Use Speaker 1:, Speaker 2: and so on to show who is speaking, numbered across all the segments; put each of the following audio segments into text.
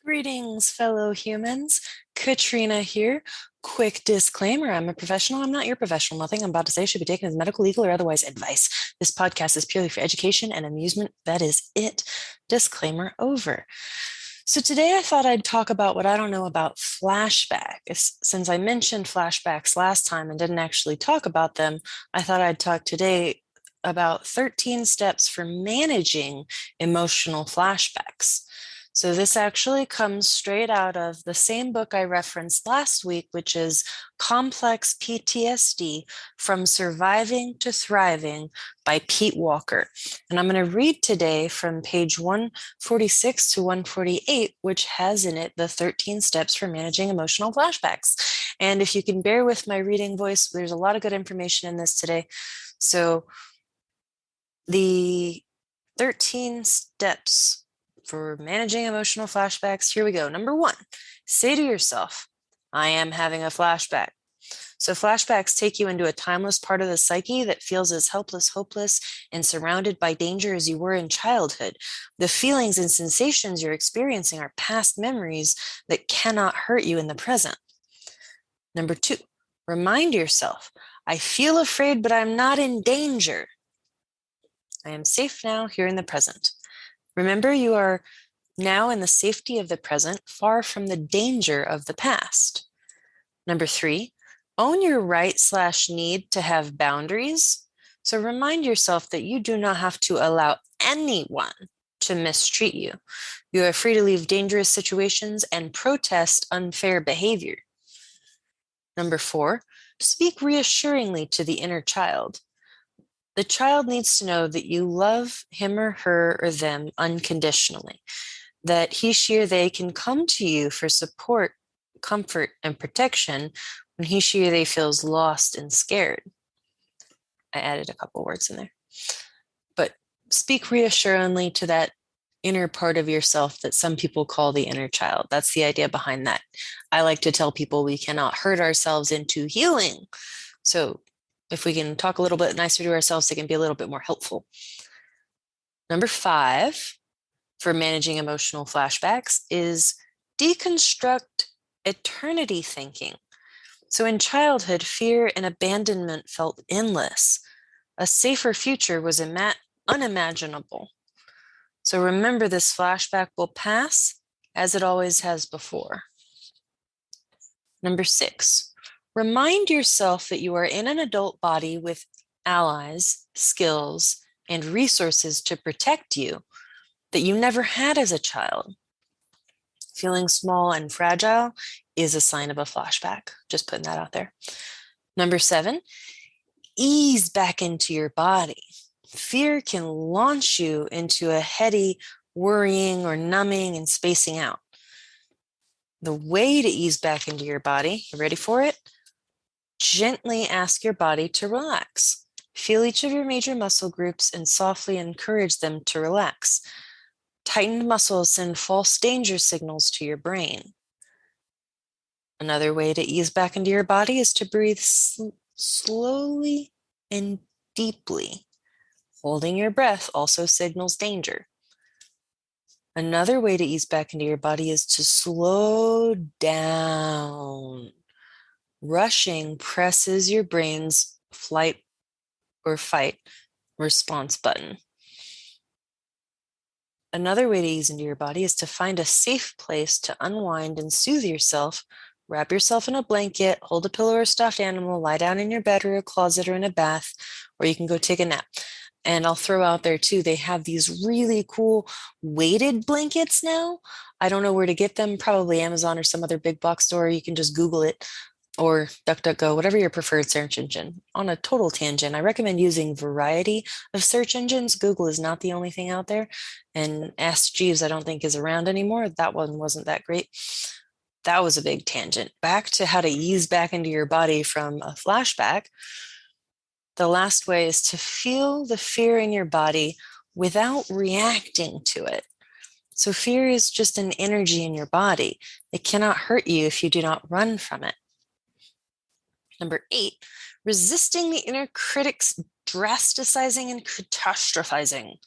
Speaker 1: Greetings, fellow humans. Katrina here. Quick disclaimer, I'm a professional. I'm not your professional. Nothing I'm about to say should be taken as medical, legal, or otherwise advice. This podcast is purely for education and amusement. That is it. Disclaimer over. So today I thought I'd talk about what I don't know about flashbacks. Since I mentioned flashbacks last time and didn't actually talk about them, I thought I'd talk today about 13 steps for managing emotional flashbacks. So this actually comes straight out of the same book I referenced last week, which is Complex PTSD From Surviving to Thriving by Pete Walker. And I'm going to read today from page 146 to 148, which has in it the 13 steps for managing emotional flashbacks. And if you can bear with my reading voice, there's a lot of good information in this today. So the 13 steps for managing emotional flashbacks. Here we go. Number 1, say to yourself, I am having a flashback. So flashbacks take you into a timeless part of the psyche that feels as helpless, hopeless, and surrounded by danger as you were in childhood. The feelings and sensations you're experiencing are past memories that cannot hurt you in the present. Number 2, remind yourself, I feel afraid, but I'm not in danger. I am safe now, here in the present. Remember, you are now in the safety of the present, far from the danger of the past. Number 3, own your right/need to have boundaries. So remind yourself that you do not have to allow anyone to mistreat you. You are free to leave dangerous situations and protest unfair behavior. Number 4, speak reassuringly to the inner child. The child needs to know that you love him or her or them unconditionally, that he, she, or they can come to you for support, comfort, and protection when he, she, or they feels lost and scared. I added a couple words in there. But speak reassuringly to that inner part of yourself that some people call the inner child. That's the idea behind that. I like to tell people we cannot hurt ourselves into healing. So if we can talk a little bit nicer to ourselves, it can be a little bit more helpful. Number 5 for managing emotional flashbacks is deconstruct eternity thinking. So in childhood, fear and abandonment felt endless. A safer future was unimaginable. So remember, this flashback will pass as it always has before. Number 6, remind yourself that you are in an adult body with allies, skills, and resources to protect you that you never had as a child. Feeling small and fragile is a sign of a flashback. Just putting that out there. Number 7, ease back into your body. Fear can launch you into a heady worrying or numbing and spacing out. The way to ease back into your body, you ready for it? Gently ask your body to relax. Feel each of your major muscle groups and softly encourage them to relax. Tightened muscles send false danger signals to your brain. Another way to ease back into your body is to breathe slowly and deeply. Holding your breath also signals danger. Another way to ease back into your body is to slow down. Rushing presses your brain's flight or fight response button. Another way to ease into your body is to find a safe place to unwind and soothe yourself. Wrap yourself in a blanket, hold a pillow or stuffed animal, lie down in your bed or a closet or in a bath, or you can go take a nap. And I'll throw out there too, they have these really cool weighted blankets now. I don't know where to get them, probably Amazon or some other big box store. You can just Google it, or DuckDuckGo, whatever your preferred search engine. On a total tangent, I recommend using a variety of search engines. Google is not the only thing out there. And Ask Jeeves, I don't think is around anymore. That one wasn't that great. That was a big tangent. Back to how to ease back into your body from a flashback. The last way is to feel the fear in your body without reacting to it. So fear is just an energy in your body. It cannot hurt you if you do not run from it. Number 8, resisting the inner critic's drasticizing and catastrophizing.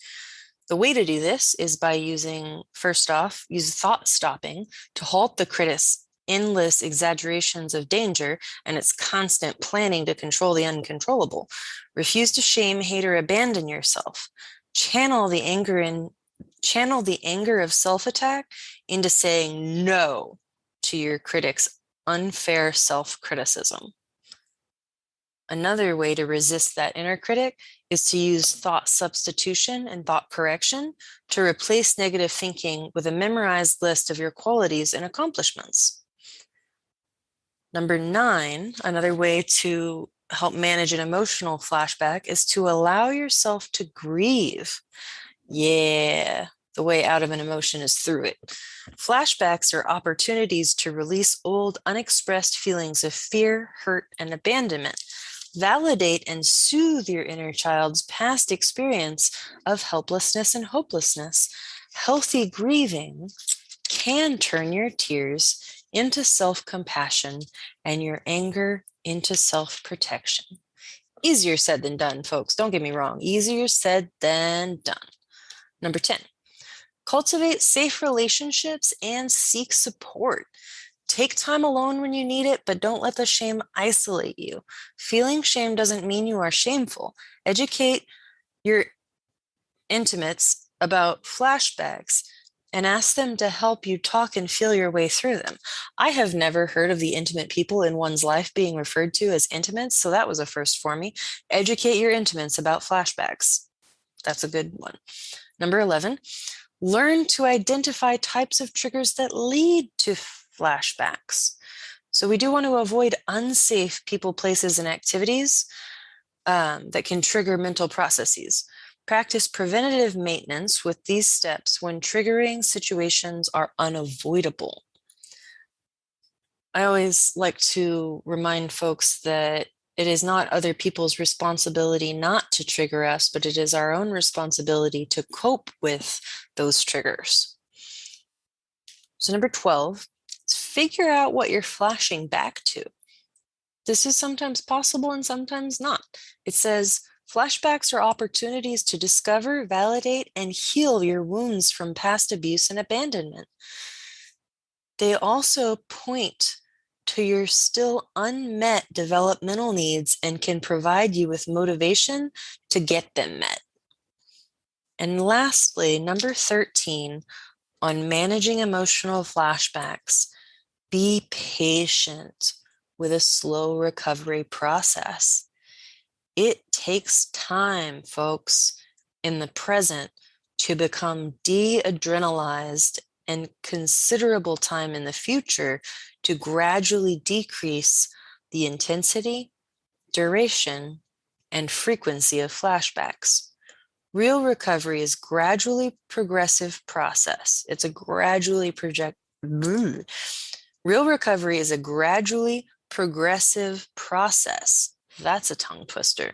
Speaker 1: The way to do this is by using, first off, use thought stopping to halt the critic's endless exaggerations of danger and its constant planning to control the uncontrollable. Refuse to shame, hate, or abandon yourself. Channel the anger of self-attack into saying no to your critic's unfair self-criticism. Another way to resist that inner critic is to use thought substitution and thought correction to replace negative thinking with a memorized list of your qualities and accomplishments. Number 9, another way to help manage an emotional flashback is to allow yourself to grieve. Yeah, the way out of an emotion is through it. Flashbacks are opportunities to release old, unexpressed feelings of fear, hurt, and abandonment. Validate and soothe your inner child's past experience of helplessness and hopelessness. Healthy grieving can turn your tears into self-compassion and your anger into self-protection. Easier said than done, folks. Don't get me wrong. Easier said than done. Number 10, cultivate safe relationships and seek support. Take time alone when you need it, but don't let the shame isolate you. Feeling shame doesn't mean you are shameful. Educate your intimates about flashbacks and ask them to help you talk and feel your way through them. I have never heard of the intimate people in one's life being referred to as intimates, so that was a first for me. Educate your intimates about flashbacks. That's a good one. Number 11, learn to identify types of triggers that lead to flashbacks. So we do want to avoid unsafe people, places, and activities that can trigger mental processes. Practice preventative maintenance with these steps when triggering situations are unavoidable. I always like to remind folks that it is not other people's responsibility not to trigger us, but it is our own responsibility to cope with those triggers. So number 12, is figure out what you're flashing back to. This is sometimes possible and sometimes not. It says, flashbacks are opportunities to discover, validate, and heal your wounds from past abuse and abandonment. They also point to your still unmet developmental needs and can provide you with motivation to get them met. And lastly, number 13, on managing emotional flashbacks, be patient with a slow recovery process. It takes time, folks, in the present to become de-adrenalized and considerable time in the future to gradually decrease the intensity, duration, and frequency of flashbacks. Real recovery is gradually progressive process. It's a gradually Real recovery is a gradually progressive process. That's a tongue twister.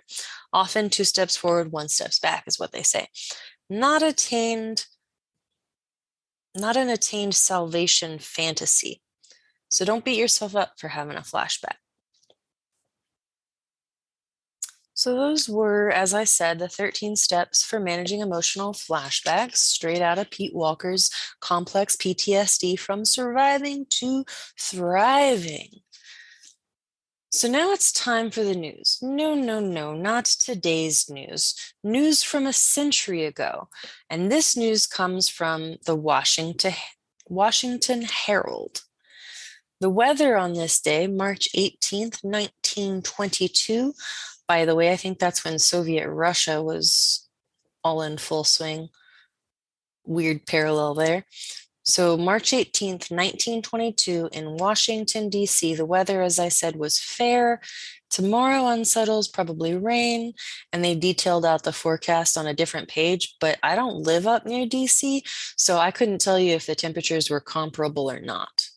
Speaker 1: Often 2 steps forward, 1 step back is what they say. Not an attained salvation fantasy. So don't beat yourself up for having a flashback. So those were, as I said, the 13 steps for managing emotional flashbacks, straight out of Pete Walker's Complex PTSD from Surviving to Thriving. So now it's time for the news. No, not today's news. News from a century ago. And this news comes from the Washington Herald. The weather on this day, March 18th, 1922, by the way, I think that's when Soviet Russia was all in full swing. Weird parallel there. So March 18th, 1922 in Washington, D.C., the weather, as I said, was fair. Tomorrow unsettles, probably rain, and they detailed out the forecast on a different page, but I don't live up near D.C., so I couldn't tell you if the temperatures were comparable or not.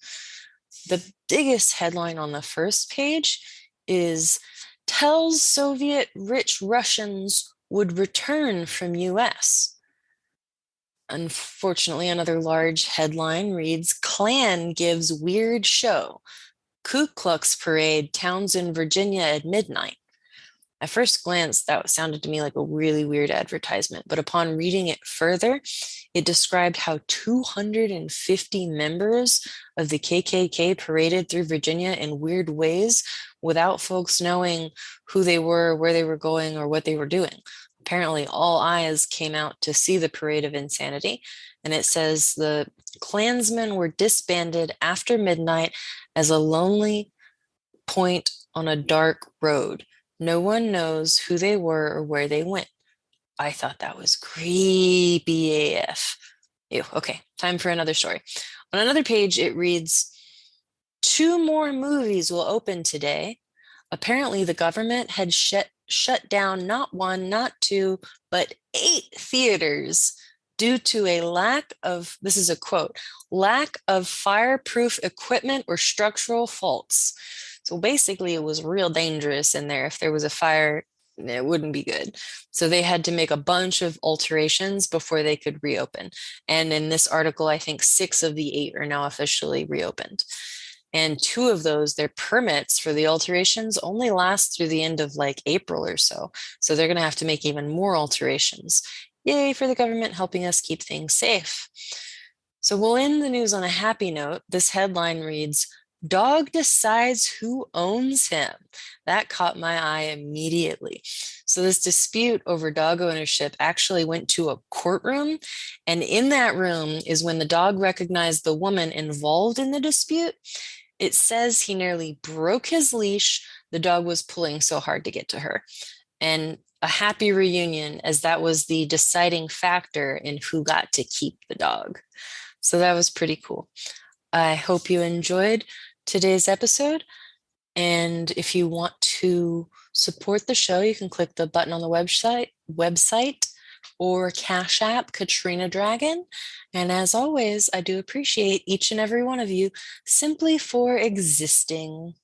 Speaker 1: The biggest headline on the first page is tells Soviet rich Russians would return from US. Unfortunately, another large headline reads, Klan gives weird show. Ku Klux Parade, Townsend, Virginia at midnight. At first glance, that sounded to me like a really weird advertisement, but upon reading it further, it described how 250 members of the KKK paraded through Virginia in weird ways without folks knowing who they were, where they were going, or what they were doing. Apparently, all eyes came out to see the parade of insanity, and it says the Klansmen were disbanded after midnight as a lonely point on a dark road. No one knows who they were or where they went. I thought that was creepy AF. Ew, okay, time for another story. On another page, it reads, 2 more movies will open today. Apparently, the government had shut down not 1, not 2, but 8 theaters due to a lack of, this is a quote, lack of fireproof equipment or structural faults. So basically, it was real dangerous in there. If there was a fire, it wouldn't be good. So they had to make a bunch of alterations before they could reopen. And in this article, I think 6 of the 8 are now officially reopened. And 2 of those, their permits for the alterations only last through the end of like April or so. So they're going to have to make even more alterations. Yay for the government helping us keep things safe. So we'll end the news on a happy note. This headline reads, Dog decides who owns him. That caught my eye immediately. So this dispute over dog ownership actually went to a courtroom. And in that room is when the dog recognized the woman involved in the dispute. It says he nearly broke his leash. The dog was pulling so hard to get to her. And a happy reunion, as that was the deciding factor in who got to keep the dog. So that was pretty cool. I hope you enjoyed today's episode. And if you want to support the show, you can click the button on the website or Cashapp katrinadragon. And as always, I do appreciate each and every one of you simply for existing.